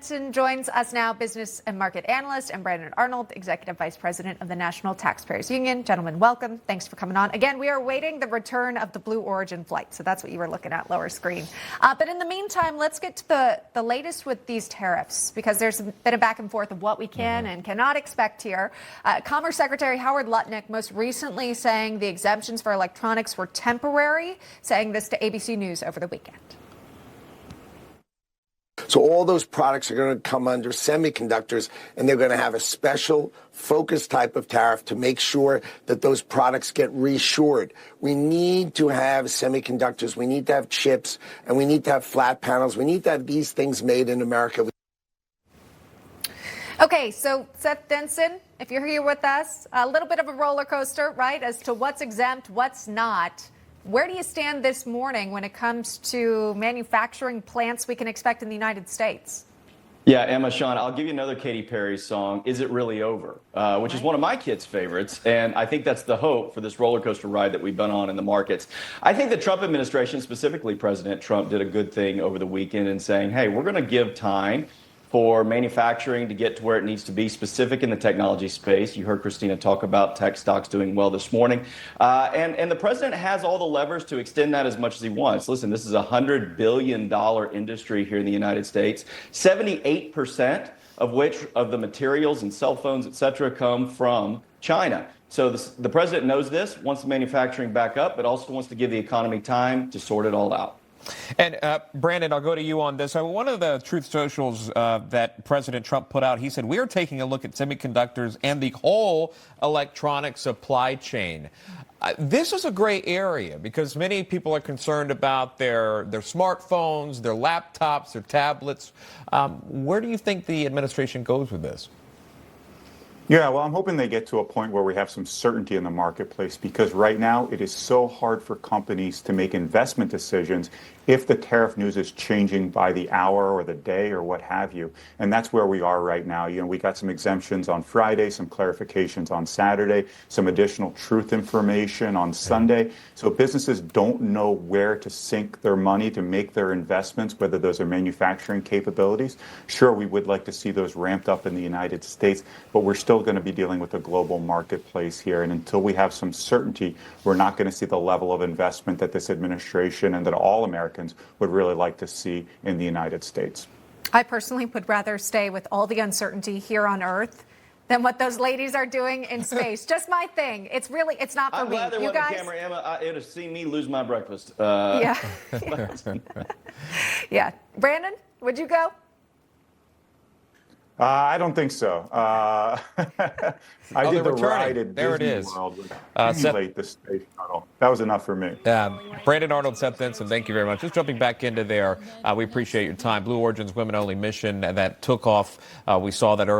Denson joins us now, business and market analyst, and Brandon Arnold, executive vice president of the National Taxpayers Union. Gentlemen, welcome. Thanks for coming on. Again, we are awaiting the return of the Blue Origin flight, so that's what you were looking at, lower screen. But in the meantime, let's get to the latest with these tariffs, because there's been a back and forth of what we can and cannot expect here. Commerce Secretary Howard Lutnick most recently saying the exemptions for electronics were temporary, saying this to ABC News over the weekend. So all those products are going to come under semiconductors, and they're going to have a special focused type of tariff to make sure that those products get reshored. We need to have semiconductors, we need to have chips, and we need to have flat panels. We need to have these things made in America. Okay, so Seth Denson, if you're here with us, a little bit of a roller coaster, right, as to what's exempt, what's not. Where do you stand this morning when it comes to manufacturing plants we can expect in the United States? Yeah, Emma, Sean, I'll give you another Katy Perry song, Is It Really Over? Which is one of my kids' favorites. And I think that's the hope for this roller coaster ride that we've been on in the markets. I think the Trump administration, specifically President Trump, did a good thing over the weekend in saying, hey, we're going to give time for manufacturing to get to where it needs to be, specific in the technology space. You heard Christina talk about tech stocks doing well this morning. And the president has all the levers to extend that as much as he wants. Listen, this is a $100 billion industry here in the United States, 78% of which of the materials and cell phones, et cetera, come from China. So the president knows this, wants the manufacturing back up, but also wants to give the economy time to sort it all out. And Brandon, I'll go to you on this. One of the Truth Socials that President Trump put out, he said, we are taking a look at semiconductors and the whole electronic supply chain. This is a gray area because many people are concerned about their smartphones, their laptops, their tablets. Where do you think the administration goes with this? Yeah, well, I'm hoping they get to a point where we have some certainty in the marketplace, because right now it is so hard for companies to make investment decisions if the tariff news is changing by the hour or the day or what have you. And that's where we are right now. We got some exemptions on Friday, some clarifications on Saturday, some additional truth information on Sunday. So businesses don't know where to sink their money to make their investments, whether those are manufacturing capabilities. Sure, we would like to see those ramped up in the United States, but we're still going to be dealing with a global marketplace here. And until we have some certainty, we're not going to see the level of investment that this administration and that all Americans would really like to see in the United States. I personally would rather stay with all the uncertainty here on Earth than what those ladies are doing in space. Just my thing. It's not for I'm me. glad there you wasn't guys, a camera, Emma. It would have seen me lose my breakfast. Yeah. Yeah. Brandon, would you go? I don't think so. I did the ride at Disney World with the space shuttle. That was enough for me. Brandon Arnold, Seth Denson, thank you very much. Just jumping back into there, we appreciate your time. Blue Origin's women-only mission that took off. We saw that earlier.